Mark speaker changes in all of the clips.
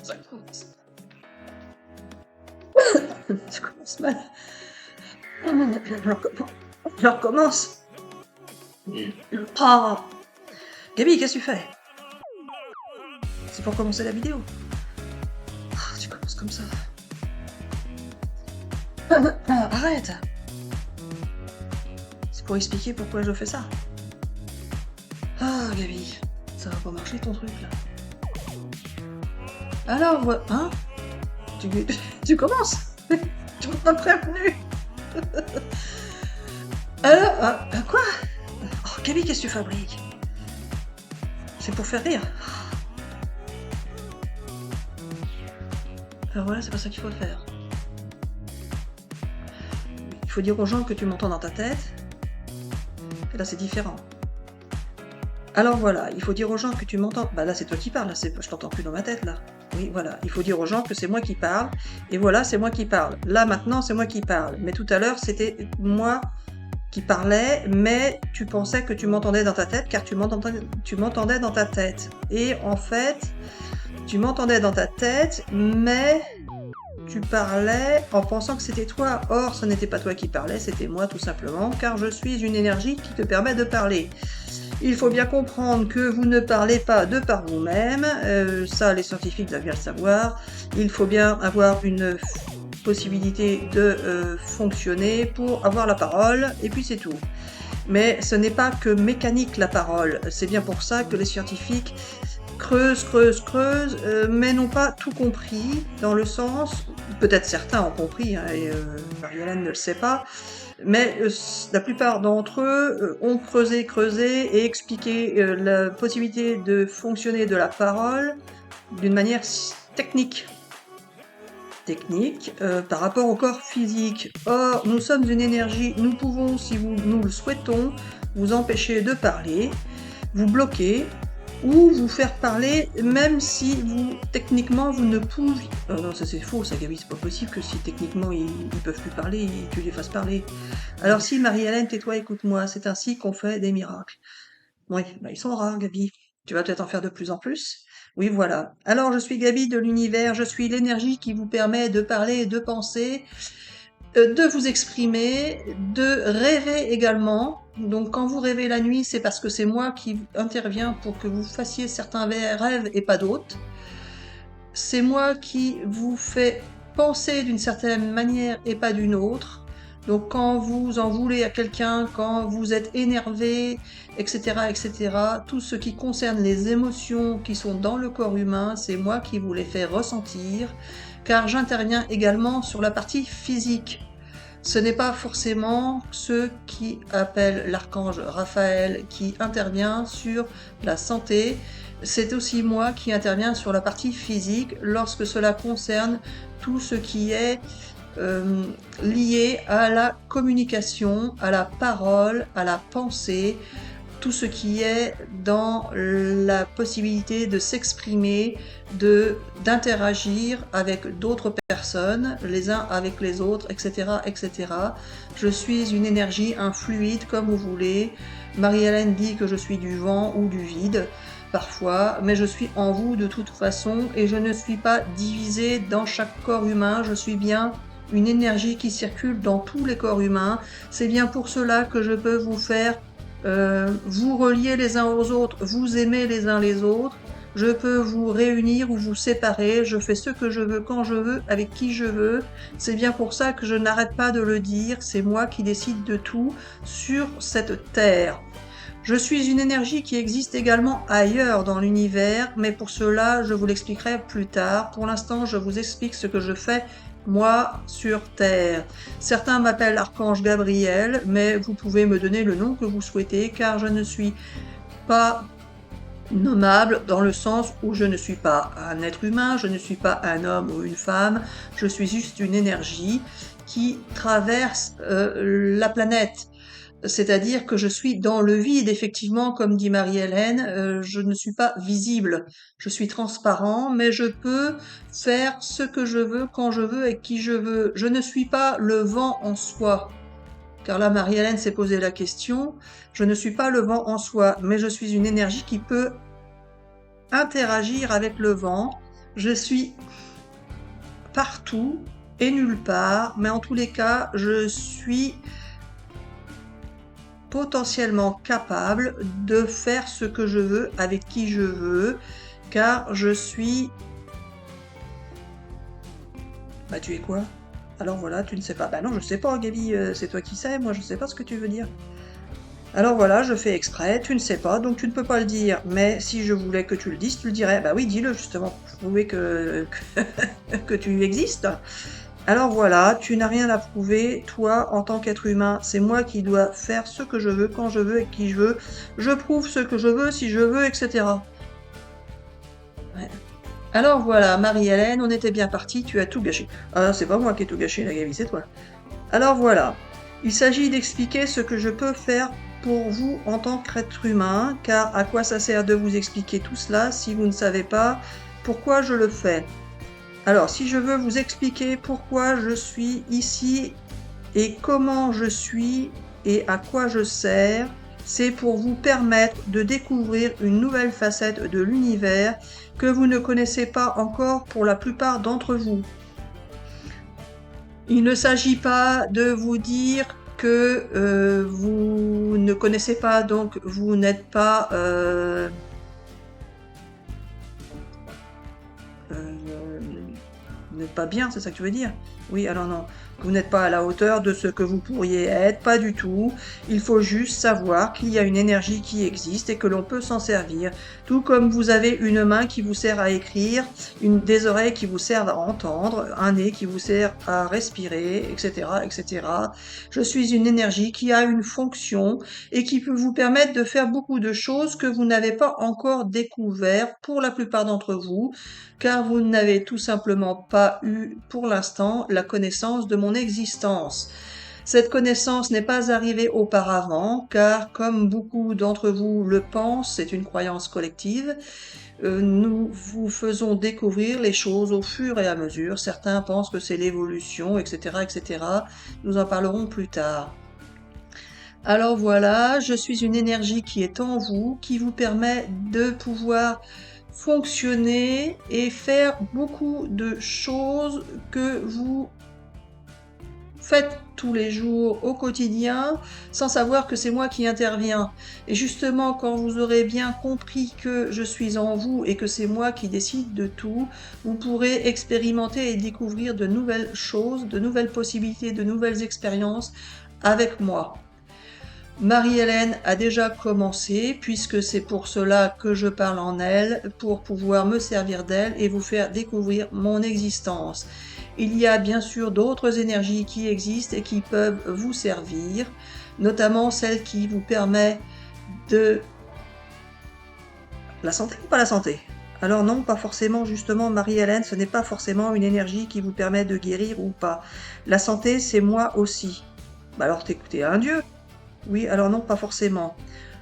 Speaker 1: Ça commence. Ça commence mal. Je recommence. Ah. Gabi, qu'est-ce que tu fais? C'est pour commencer la vidéo. Ah, tu commences comme ça. Arrête. C'est pour expliquer pourquoi je fais ça. Ah, Gabi, ça va pas marcher ton truc là. Alors, hein? Tu commences? Tu m'as pas prévenu. Alors, quoi? Oh, Gabi, qu'est-ce que tu fabriques? C'est pour faire rire. Alors voilà, c'est pas ça qu'il faut faire. Il faut dire aux gens que tu m'entends dans ta tête. Et là, c'est différent. Alors voilà, il faut dire aux gens que tu m'entends... Bah là, c'est toi qui parles, là, je t'entends plus dans ma tête, là. Oui, voilà, il faut dire aux gens que c'est moi qui parle. Et voilà, c'est moi qui parle. Là, maintenant, c'est moi qui parle. Mais tout à l'heure, c'était moi qui parlais, mais tu pensais que tu m'entendais dans ta tête, car tu m'entendais dans ta tête. Et en fait, tu m'entendais dans ta tête, mais tu parlais en pensant que c'était toi. Or, ce n'était pas toi qui parlais, c'était moi tout simplement, car je suis une énergie qui te permet de parler. Il faut bien comprendre que vous ne parlez pas de par vous-même, ça les scientifiques doivent bien le savoir. Il faut bien avoir une possibilité de fonctionner pour avoir la parole, et puis c'est tout. Mais ce n'est pas que mécanique la parole, c'est bien pour ça que les scientifiques creusent, mais n'ont pas tout compris, dans le sens, peut-être certains ont compris, hein, et Marie-Hélène ne le sait pas, mais la plupart d'entre eux ont creusé et expliqué la possibilité de fonctionner de la parole d'une manière technique par rapport au corps physique. Or, nous sommes une énergie, nous pouvons, si nous le souhaitons, vous empêcher de parler, vous bloquer, ou vous faire parler, même si techniquement, vous ne pouviez... Oh non, ça c'est faux, ça Gabi, c'est pas possible que si techniquement ils peuvent plus parler, tu les fasses parler. Alors si, Marie-Hélène, tais-toi, écoute-moi, c'est ainsi qu'on fait des miracles. Oui, bah ils sont rares, Gabi. Tu vas peut-être en faire de plus en plus. Oui, voilà. Alors, je suis Gabi de l'univers, je suis l'énergie qui vous permet de parler, de penser, de vous exprimer, de rêver également. Donc quand vous rêvez la nuit, c'est parce que c'est moi qui interviens pour que vous fassiez certains rêves et pas d'autres. C'est moi qui vous fais penser d'une certaine manière et pas d'une autre. Donc quand vous en voulez à quelqu'un, quand vous êtes énervé, etc., tout ce qui concerne les émotions qui sont dans le corps humain, c'est moi qui vous les fais ressentir, car j'interviens également sur la partie physique. Ce n'est pas forcément ceux qui appellent l'archange Raphaël qui intervient sur la santé, c'est aussi moi qui interviens sur la partie physique lorsque cela concerne tout ce qui est lié à la communication, à la parole, à la pensée, tout ce qui est dans la possibilité de s'exprimer, d'interagir avec d'autres personnes, les uns avec les autres, etc., etc. Je suis une énergie, un fluide, comme vous voulez. Marie-Hélène dit que je suis du vent ou du vide, parfois, mais je suis en vous de toute façon, et je ne suis pas divisée dans chaque corps humain, je suis bien une énergie qui circule dans tous les corps humains. C'est bien pour cela que je peux vous faire vous relier les uns aux autres, vous aimer les uns les autres, je peux vous réunir ou vous séparer, je fais ce que je veux, quand je veux, avec qui je veux. C'est bien pour ça que je n'arrête pas de le dire, c'est moi qui décide de tout sur cette terre. Je suis une énergie qui existe également ailleurs dans l'univers, mais pour cela, je vous l'expliquerai plus tard. Pour l'instant, je vous explique ce que je fais moi sur Terre. Certains m'appellent l'archange Gabriel, mais vous pouvez me donner le nom que vous souhaitez, car je ne suis pas nommable dans le sens où je ne suis pas un être humain, je ne suis pas un homme ou une femme, je suis juste une énergie qui traverse la planète. C'est-à-dire que je suis dans le vide, effectivement, comme dit Marie-Hélène, je ne suis pas visible, je suis transparent, mais je peux faire ce que je veux, quand je veux et qui je veux. Je ne suis pas le vent en soi, car là Marie-Hélène s'est posé la question, je ne suis pas le vent en soi, mais je suis une énergie qui peut interagir avec le vent, Je suis partout et nulle part, mais en tous les cas, je suis potentiellement capable de faire ce que je veux avec qui je veux, car je suis... Bah tu es quoi? Alors voilà, tu ne sais pas. Bah non, je sais pas, Gaby, c'est toi qui sais, moi je sais pas ce que tu veux dire. Alors voilà, je fais exprès, tu ne sais pas, donc tu ne peux pas le dire, mais si je voulais que tu le dises, tu le dirais. Bah oui, dis-le justement, pour prouver que tu existes. Alors voilà, tu n'as rien à prouver, toi, en tant qu'être humain, c'est moi qui dois faire ce que je veux, quand je veux, et qui je veux. Je prouve ce que je veux, si je veux, etc. Ouais. Alors voilà, Marie-Hélène, on était bien parti, tu as tout gâché. Ah, c'est pas moi qui ai tout gâché, la Gaby, c'est toi. Alors voilà, il s'agit d'expliquer ce que je peux faire pour vous en tant qu'être humain, car à quoi ça sert de vous expliquer tout cela si vous ne savez pas pourquoi je le fais? Alors, si je veux vous expliquer pourquoi je suis ici et comment je suis et à quoi je sers, c'est pour vous permettre de découvrir une nouvelle facette de l'univers que vous ne connaissez pas encore pour la plupart d'entre vous. Il ne s'agit pas de vous dire que vous ne connaissez pas, donc vous n'êtes pas vous n'êtes pas bien, c'est ça que tu veux dire? Oui, alors non. Vous n'êtes pas à la hauteur de ce que vous pourriez être, pas du tout. Il faut juste savoir qu'il y a une énergie qui existe et que l'on peut s'en servir. Tout comme vous avez une main qui vous sert à écrire, des oreilles qui vous servent à entendre, un nez qui vous sert à respirer, etc., etc. Je suis une énergie qui a une fonction et qui peut vous permettre de faire beaucoup de choses que vous n'avez pas encore découvert pour la plupart d'entre vous, car vous n'avez tout simplement pas eu pour l'instant la connaissance de mon existence. Cette connaissance n'est pas arrivée auparavant, car comme beaucoup d'entre vous le pensent, c'est une croyance collective, nous vous faisons découvrir les choses au fur et à mesure. Certains pensent que c'est l'évolution, etc., etc. Nous en parlerons plus tard. Alors voilà, je suis une énergie qui est en vous, qui vous permet de pouvoir fonctionner et faire beaucoup de choses que vous faites tous les jours au quotidien sans savoir que c'est moi qui interviens. Et justement, quand vous aurez bien compris que je suis en vous et que c'est moi qui décide de tout, vous pourrez expérimenter et découvrir de nouvelles choses, de nouvelles possibilités, de nouvelles expériences avec moi. Marie-Hélène a déjà commencé, puisque c'est pour cela que je parle en elle, pour pouvoir me servir d'elle et vous faire découvrir mon existence. Il y a bien sûr d'autres énergies qui existent et qui peuvent vous servir, notamment celle qui vous permet de... La santé ou pas la santé? Alors non, pas forcément, justement, Marie-Hélène, ce n'est pas forcément une énergie qui vous permet de guérir ou pas. La santé, c'est moi aussi. Bah alors t'es un dieu. Oui, alors non, pas forcément.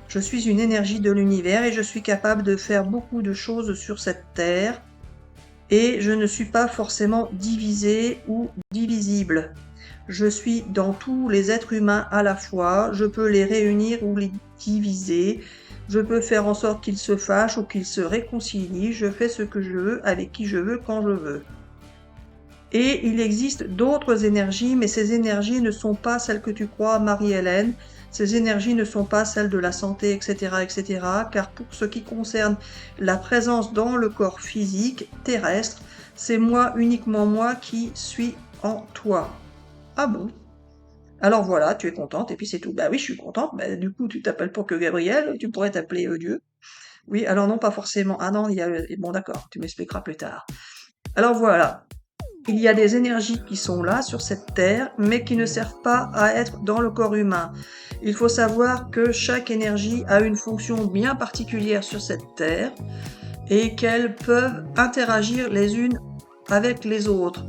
Speaker 1: Je suis une énergie de l'univers et je suis capable de faire beaucoup de choses sur cette terre. Et je ne suis pas forcément divisée ou divisible. Je suis dans tous les êtres humains à la fois. Je peux les réunir ou les diviser. Je peux faire en sorte qu'ils se fâchent ou qu'ils se réconcilient. Je fais ce que je veux, avec qui je veux, quand je veux. Et il existe d'autres énergies, mais ces énergies ne sont pas celles que tu crois, Marie-Hélène. Ces énergies ne sont pas celles de la santé, etc., etc., car pour ce qui concerne la présence dans le corps physique terrestre, c'est moi, uniquement moi, qui suis en toi. Ah bon? Alors voilà, tu es contente, et puis c'est tout. Bah oui, je suis contente, bah, du coup, tu t'appelles pas que Gabriel, tu pourrais t'appeler Dieu. Oui, alors non, pas forcément. Ah non, il y a... Bon d'accord, tu m'expliqueras plus tard. Alors voilà. Il y a des énergies qui sont là sur cette terre, mais qui ne servent pas à être dans le corps humain. Il faut savoir que chaque énergie a une fonction bien particulière sur cette terre et qu'elles peuvent interagir les unes avec les autres.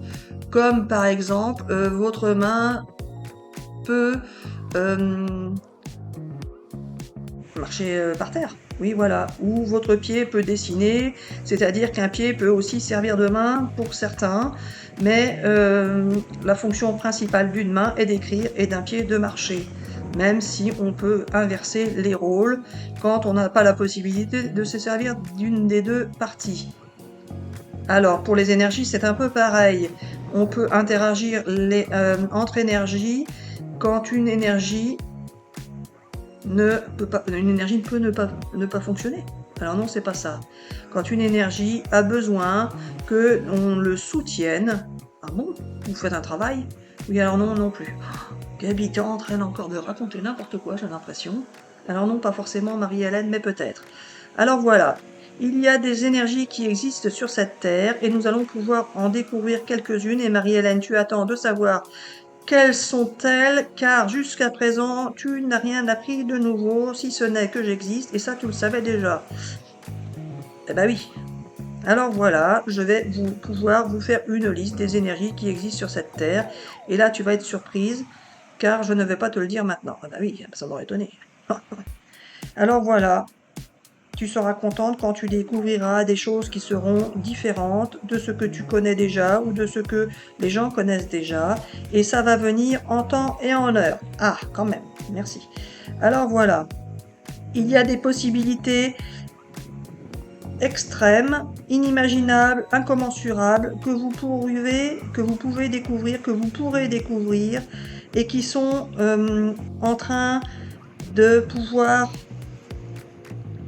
Speaker 1: Comme par exemple, votre main peut marcher par terre. Oui, voilà. Ou votre pied peut dessiner, c'est-à-dire qu'un pied peut aussi servir de main pour certains, mais la fonction principale d'une main est d'écrire et d'un pied de marcher, même si on peut inverser les rôles quand on n'a pas la possibilité de se servir d'une des deux parties. Alors, pour les énergies, c'est un peu pareil. On peut interagir entre énergies quand une énergie ne peut pas fonctionner. Alors non, c'est pas ça. Quand une énergie a besoin que on le soutienne. Ah bon? Vous faites un travail? Oui, alors non, non plus. Gabi, t'es en train encore de raconter n'importe quoi, j'ai l'impression. Alors non, pas forcément Marie-Hélène, mais peut-être. Alors voilà, il y a des énergies qui existent sur cette Terre et nous allons pouvoir en découvrir quelques-unes. Et Marie-Hélène, tu attends de savoir quelles sont-elles, car jusqu'à présent, tu n'as rien appris de nouveau, si ce n'est que j'existe, et ça tu le savais déjà. Eh ben oui. Alors voilà, je vais pouvoir vous faire une liste des énergies qui existent sur cette Terre, et là tu vas être surprise, car je ne vais pas te le dire maintenant. Ah bah oui, ça m'aurait étonné. Alors voilà, tu seras contente quand tu découvriras des choses qui seront différentes de ce que tu connais déjà ou de ce que les gens connaissent déjà. Et ça va venir en temps et en heure. Ah, quand même, merci. Alors voilà, il y a des possibilités extrêmes, inimaginables, incommensurables que vous pouvez découvrir, que vous pourrez découvrir et qui sont en train de pouvoir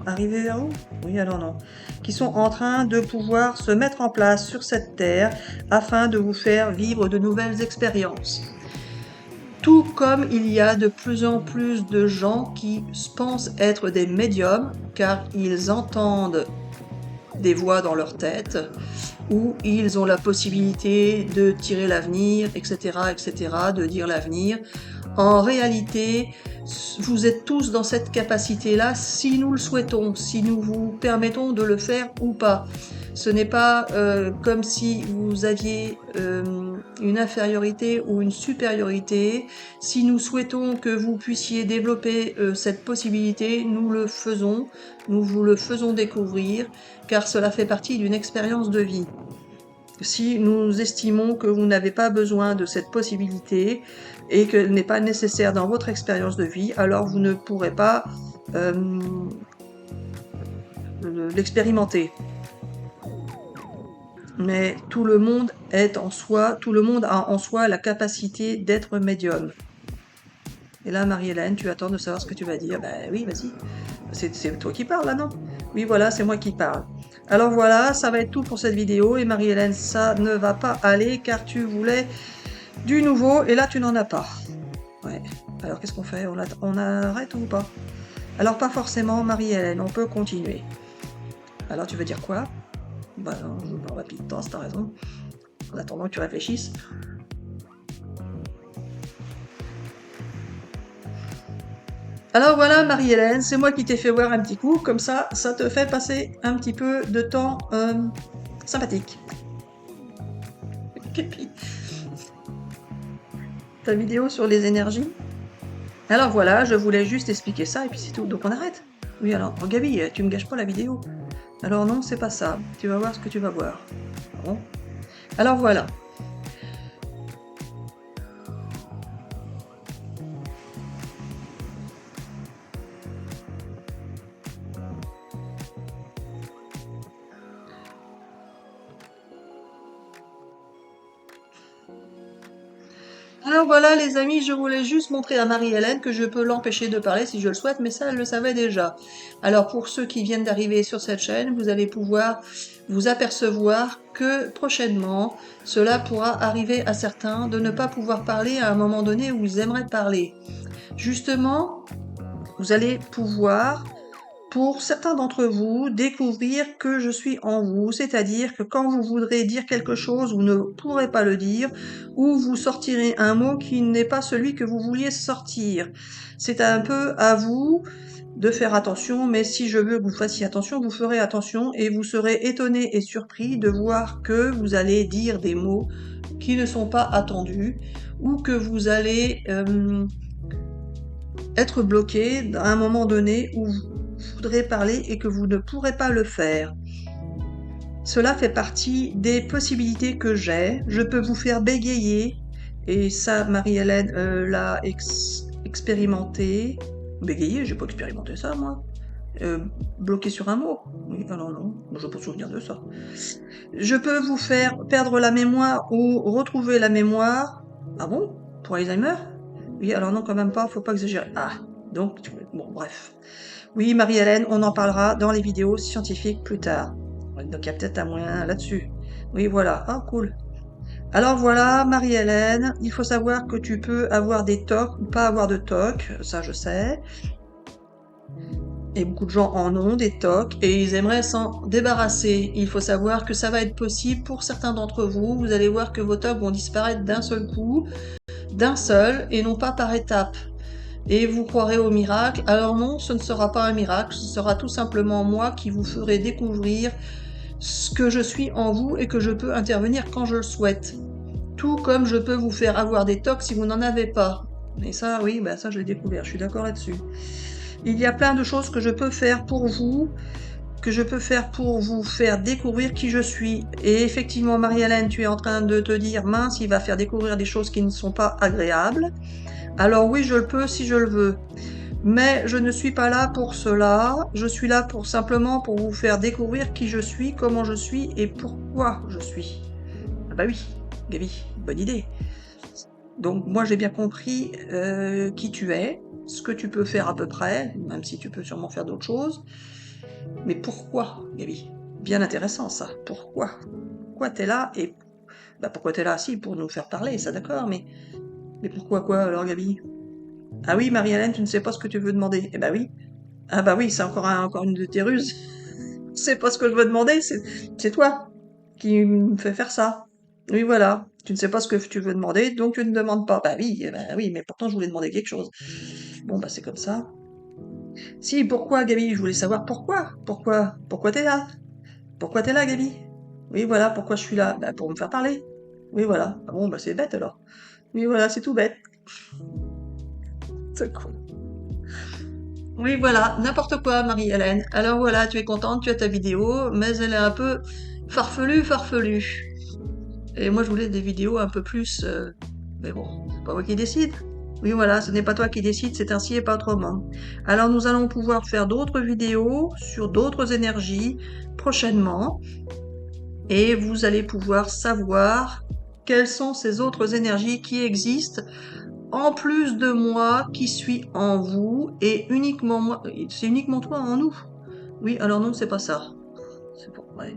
Speaker 1: arriver vers vous? Oui, alors non. Qui sont en train de pouvoir se mettre en place sur cette terre afin de vous faire vivre de nouvelles expériences. Tout comme il y a de plus en plus de gens qui pensent être des médiums car ils entendent des voix dans leur tête où ils ont la possibilité de tirer l'avenir, etc., etc., de dire l'avenir. En réalité, vous êtes tous dans cette capacité-là si nous le souhaitons, si nous vous permettons de le faire ou pas. Ce n'est pas comme si vous aviez une infériorité ou une supériorité. Si nous souhaitons que vous puissiez développer cette possibilité, nous le faisons, nous vous le faisons découvrir, car cela fait partie d'une expérience de vie. Si nous estimons que vous n'avez pas besoin de cette possibilité et qu'elle n'est pas nécessaire dans votre expérience de vie, alors vous ne pourrez pas l'expérimenter. Mais tout le monde a en soi la capacité d'être médium. Et là, Marie-Hélène, tu attends de savoir ce que tu vas dire. Ben oui, vas-y. C'est toi qui parles là, non? Oui, voilà, c'est moi qui parle. Alors voilà, ça va être tout pour cette vidéo. Et Marie-Hélène, ça ne va pas aller car tu voulais du nouveau et là tu n'en as pas. Ouais. Alors qu'est-ce qu'on fait? On arrête ou pas? Alors pas forcément, Marie-Hélène, on peut continuer. Alors tu veux dire quoi? Bah non, je parle rapide, t'as raison. En attendant que tu réfléchisses. Alors voilà Marie-Hélène, c'est moi qui t'ai fait voir un petit coup, comme ça te fait passer un petit peu de temps sympathique. Ta vidéo sur les énergies. Alors voilà, je voulais juste expliquer ça et puis c'est tout, donc on arrête. Oui alors, oh, Gabi, tu me gâches pas la vidéo. Alors non, c'est pas ça, tu vas voir ce que tu vas voir. Bon. Alors voilà. Alors voilà les amis, je voulais juste montrer à Marie-Hélène que je peux l'empêcher de parler si je le souhaite, mais ça elle le savait déjà. Alors pour ceux qui viennent d'arriver sur cette chaîne, vous allez pouvoir vous apercevoir que prochainement, cela pourra arriver à certains de ne pas pouvoir parler à un moment donné où ils aimeraient parler. Justement, vous allez pouvoir, pour certains d'entre vous, découvrir que je suis en vous, c'est-à-dire que quand vous voudrez dire quelque chose, vous ne pourrez pas le dire, ou vous sortirez un mot qui n'est pas celui que vous vouliez sortir. C'est un peu à vous de faire attention, mais si je veux que vous fassiez attention, vous ferez attention et vous serez étonné et surpris de voir que vous allez dire des mots qui ne sont pas attendus, ou que vous allez être bloqué à un moment donné où vous voudrez parler et que vous ne pourrez pas le faire. Cela fait partie des possibilités que j'ai. Je peux vous faire bégayer, et ça, Marie-Hélène l'a expérimenté. Bégayer, j'ai pas expérimenté ça, moi. Bloqué sur un mot? Oui, alors non, moi je peux pas souvenir de ça. Je peux vous faire perdre la mémoire ou retrouver la mémoire. Ah bon? Pour Alzheimer? Oui, alors non, quand même pas, faut pas exagérer. Ah, donc, bon, bref. Oui, Marie-Hélène, on en parlera dans les vidéos scientifiques plus tard. Ouais, donc il y a peut-être un moyen là-dessus. Oui, voilà. Ah, cool. Alors voilà, Marie-Hélène, il faut savoir que tu peux avoir des TOC ou pas avoir de TOC, ça je sais. Et beaucoup de gens en ont des TOC et ils aimeraient s'en débarrasser. Il faut savoir que ça va être possible pour certains d'entre vous. Vous allez voir que vos TOC vont disparaître d'un seul coup, d'un seul, et non pas par étapes. Et vous croirez au miracle. Alors non, ce ne sera pas un miracle, ce sera tout simplement moi qui vous ferai découvrir ce que je suis en vous et que je peux intervenir quand je le souhaite. Tout comme je peux vous faire avoir des TOC si vous n'en avez pas. Et ça, oui, bah ça je l'ai découvert, je suis d'accord là-dessus. Il y a plein de choses que je peux faire pour vous, que je peux faire pour vous faire découvrir qui je suis. Et effectivement, Marie-Hélène, tu es en train de te dire, mince, il va faire découvrir des choses qui ne sont pas agréables. Alors oui, je le peux si je le veux. Mais je ne suis pas là pour cela. Je suis là pour simplement pour vous faire découvrir qui je suis, comment je suis et pourquoi je suis. Ah bah oui, Gaby, bonne idée. Donc moi j'ai bien compris qui tu es, ce que tu peux faire à peu près, même si tu peux sûrement faire d'autres choses. Mais pourquoi, Gaby? Bien intéressant ça. Pourquoi? Pourquoi t'es là et bah pourquoi t'es là? Si, pour nous faire parler, ça d'accord, mais pourquoi quoi alors, Gaby? Ah oui, Marie-Hélène, tu ne sais pas ce que tu veux demander. Eh bah oui. Ah bah oui, c'est encore une de tes ruses. C'est pas ce que je veux demander, c'est toi qui me fais faire ça. Oui, voilà. Tu ne sais pas ce que tu veux demander, donc tu ne demandes pas. Bah oui, mais pourtant je voulais demander quelque chose. Bon, bah c'est comme ça. Si, pourquoi, Gaby? Je voulais savoir pourquoi. Pourquoi t'es là? Pourquoi t'es là, Gaby? Oui, voilà, pourquoi je suis là? Bah pour me faire parler. Oui, voilà. Ah bon, bah c'est bête alors. Oui, voilà, c'est tout bête. C'est cool. Oui, voilà, n'importe quoi, Marie-Hélène. Alors voilà, tu es contente, tu as ta vidéo, mais elle est un peu farfelue. Et moi, je voulais des vidéos un peu plus... Mais bon, c'est pas moi qui décide. Oui, voilà, ce n'est pas toi qui décide, c'est ainsi et pas autrement. Alors, nous allons pouvoir faire d'autres vidéos sur d'autres énergies prochainement. Et vous allez pouvoir savoir quelles sont ces autres énergies qui existent en plus de moi qui suis en vous et uniquement moi, c'est uniquement toi en nous. Oui, alors non, c'est pas ça. C'est bon, ouais.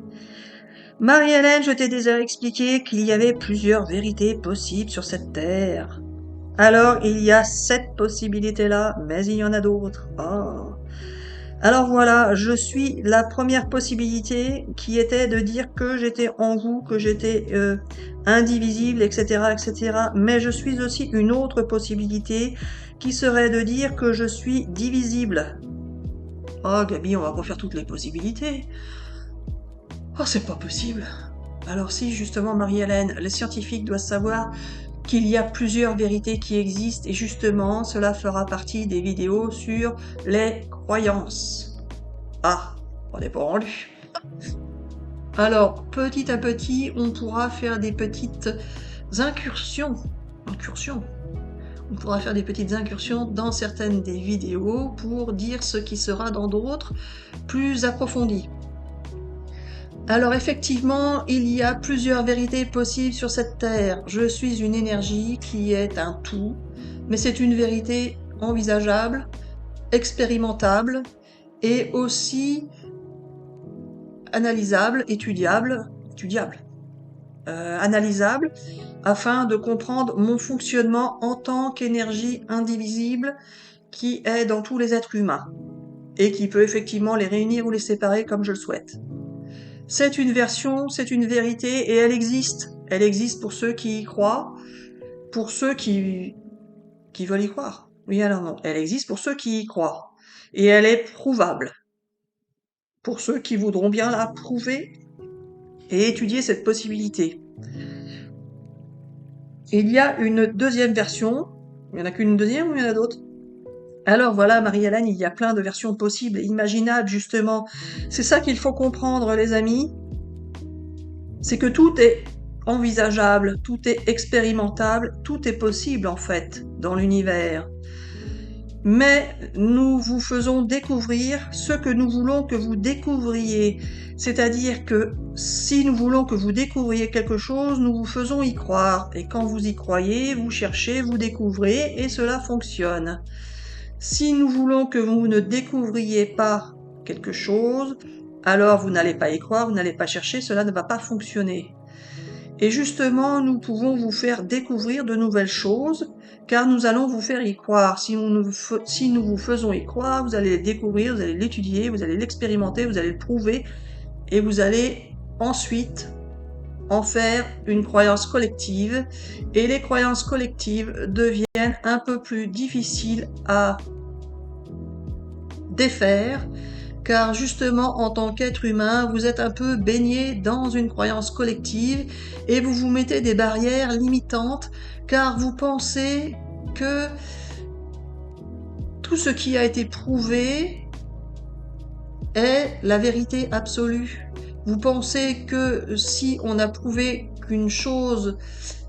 Speaker 1: Marie-Hélène, je t'ai déjà expliqué qu'il y avait plusieurs vérités possibles sur cette terre. Alors, il y a cette possibilité-là, mais il y en a d'autres. Oh. Alors voilà, je suis la première possibilité qui était de dire que j'étais en vous, que j'étais indivisible, etc., etc. Mais je suis aussi une autre possibilité qui serait de dire que je suis divisible. Oh Gaby, on va refaire toutes les possibilités. Oh, c'est pas possible. Alors si, justement, Marie-Hélène, les scientifiques doivent savoir qu'il y a plusieurs vérités qui existent et justement, cela fera partie des vidéos sur les croyances. Ah, on n'est pas rendu. Alors, petit à petit, on pourra faire des petites incursions. On pourra faire des petites incursions dans certaines des vidéos pour dire ce qui sera dans d'autres plus approfondies. Alors effectivement, il y a plusieurs vérités possibles sur cette terre. Je suis une énergie qui est un tout, mais c'est une vérité envisageable, expérimentable et aussi analysable, analysable, afin de comprendre mon fonctionnement en tant qu'énergie indivisible qui est dans tous les êtres humains et qui peut effectivement les réunir ou les séparer comme je le souhaite. C'est une version, c'est une vérité et elle existe. Elle existe pour ceux qui y croient, pour ceux qui veulent y croire. Oui, alors non, elle existe pour ceux qui y croient. Et elle est prouvable. Pour ceux qui voudront bien la prouver et étudier cette possibilité. Il y a une deuxième version. Il n'y en a qu'une deuxième ou il y en a d'autres? Alors voilà, Marie-Hélène, il y a plein de versions possibles et imaginables, justement. C'est ça qu'il faut comprendre, les amis. C'est que tout est envisageable, tout est expérimentable, tout est possible, en fait, dans l'univers. mais nous vous faisons découvrir ce que nous voulons que vous découvriez. C'est-à-dire que si nous voulons que vous découvriez quelque chose, nous vous faisons y croire. Et quand vous y croyez, vous cherchez, vous découvrez, et cela fonctionne. Si nous voulons que vous ne découvriez pas quelque chose, alors vous n'allez pas y croire, vous n'allez pas chercher, cela ne va pas fonctionner. Et justement, nous pouvons vous faire découvrir de nouvelles choses, car nous allons vous faire y croire. Si nous vous faisons y croire, vous allez le découvrir, vous allez l'étudier, vous allez l'expérimenter, vous allez le prouver, et vous allez ensuite en faire une croyance collective. Et les croyances collectives deviennent un peu plus difficiles à défaire, car justement, en tant qu'être humain, vous êtes un peu baigné dans une croyance collective et vous vous mettez des barrières limitantes, car vous pensez que tout ce qui a été prouvé est la vérité absolue. Vous pensez que si on a prouvé qu'une chose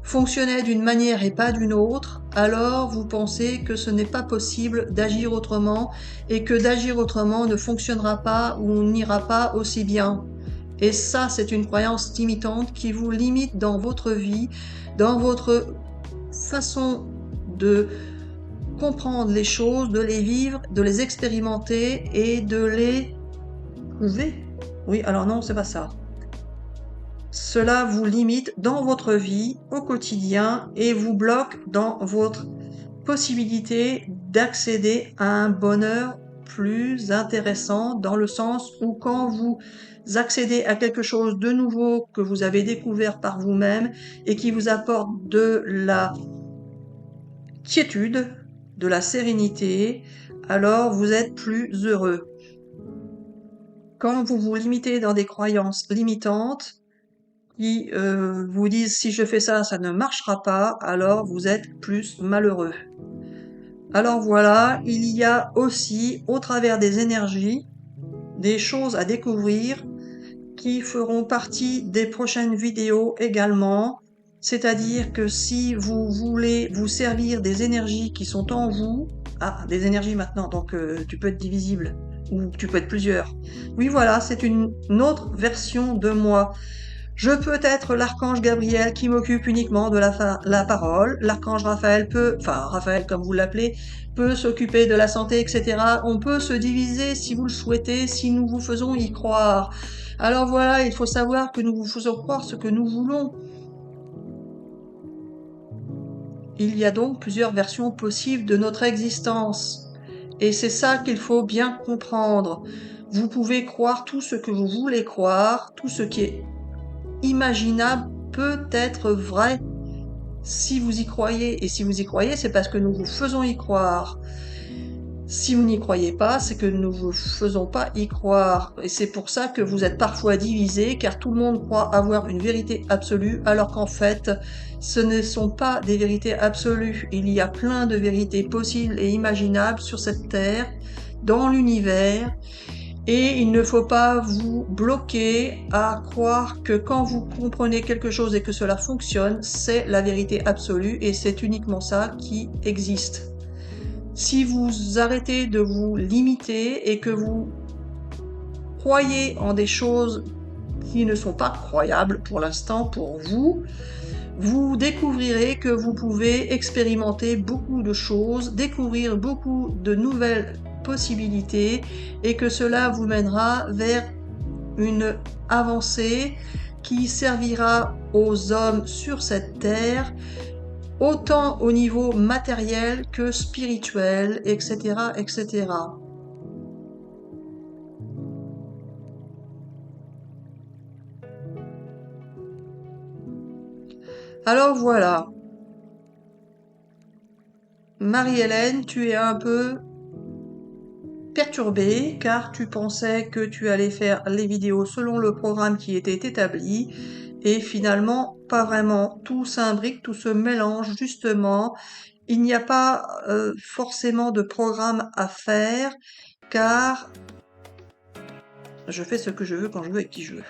Speaker 1: fonctionnait d'une manière et pas d'une autre, alors vous pensez que ce n'est pas possible d'agir autrement et que d'agir autrement ne fonctionnera pas ou n'ira pas aussi bien. Et ça, c'est une croyance limitante qui vous limite dans votre vie, dans votre façon de comprendre les choses, de les vivre, de les expérimenter et de les prouver. Oui, alors non, c'est pas ça. Cela vous limite dans votre vie au quotidien et vous bloque dans votre possibilité d'accéder à un bonheur plus intéressant, dans le sens où quand vous accédez à quelque chose de nouveau que vous avez découvert par vous-même et qui vous apporte de la quiétude, de la sérénité, alors vous êtes plus heureux. Quand vous vous limitez dans des croyances limitantes, qui vous disent si je fais ça, ça ne marchera pas, alors vous êtes plus malheureux. Alors voilà, il y a aussi, au travers des énergies, des choses à découvrir qui feront partie des prochaines vidéos également. C'est-à-dire que si vous voulez vous servir des énergies qui sont en vous, des énergies maintenant, donc tu peux être divisible ou tu peux être plusieurs. Oui, voilà, c'est une autre version de moi. Je peux être l'archange Gabriel qui m'occupe uniquement de la parole. L'archange Raphaël Raphaël comme vous l'appelez, peut s'occuper de la santé, etc. On peut se diviser si vous le souhaitez, si nous vous faisons y croire. Alors voilà, il faut savoir que nous vous faisons croire ce que nous voulons. Il y a donc plusieurs versions possibles de notre existence. Et c'est ça qu'il faut bien comprendre. Vous pouvez croire tout ce que vous voulez croire, tout ce qui est imaginable peut être vrai si vous y croyez. Et si vous y croyez, c'est parce que nous vous faisons y croire. Si vous n'y croyez pas, c'est que nous ne vous faisons pas y croire. Et c'est pour ça que vous êtes parfois divisés, car tout le monde croit avoir une vérité absolue, alors qu'en fait, ce ne sont pas des vérités absolues. Il y a plein de vérités possibles et imaginables sur cette terre, dans l'univers, et il ne faut pas vous bloquer à croire que quand vous comprenez quelque chose et que cela fonctionne, c'est la vérité absolue et c'est uniquement ça qui existe. Si vous arrêtez de vous limiter et que vous croyez en des choses qui ne sont pas croyables pour l'instant pour vous, vous découvrirez que vous pouvez expérimenter beaucoup de choses, découvrir beaucoup de nouvelles possibilités et que cela vous mènera vers une avancée qui servira aux hommes sur cette terre, autant au niveau matériel que spirituel, etc., etc. Alors voilà, Marie-Hélène, tu es un peu perturbée car tu pensais que tu allais faire les vidéos selon le programme qui était établi et finalement pas vraiment. Tout s'imbrique, tout se mélange justement. Il n'y a pas forcément de programme à faire car je fais ce que je veux quand je veux et qui je veux.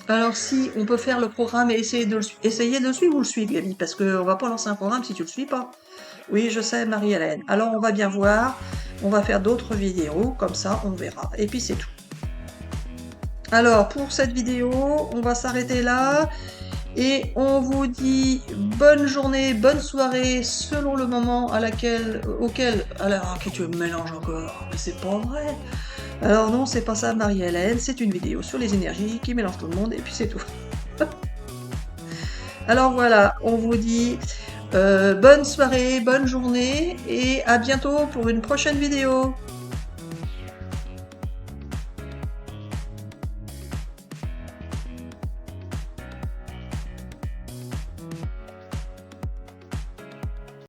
Speaker 1: Alors si on peut faire le programme et essayer de le suivre ou le suivre, Gabi, parce qu'on va pas lancer un programme si tu le suis pas. Oui, je sais, Marie-Hélène. Alors on va bien voir, on va faire d'autres vidéos, comme ça on verra. Et puis c'est tout. Alors pour cette vidéo, on va s'arrêter là. Et on vous dit bonne journée, bonne soirée, selon le moment auquel... Alors, que tu me mélanges encore? Mais c'est pas vrai. Alors non, c'est pas ça, Marie-Hélène, c'est une vidéo sur les énergies qui mélange tout le monde, et puis c'est tout. Alors voilà, on vous dit bonne soirée, bonne journée, et à bientôt pour une prochaine vidéo.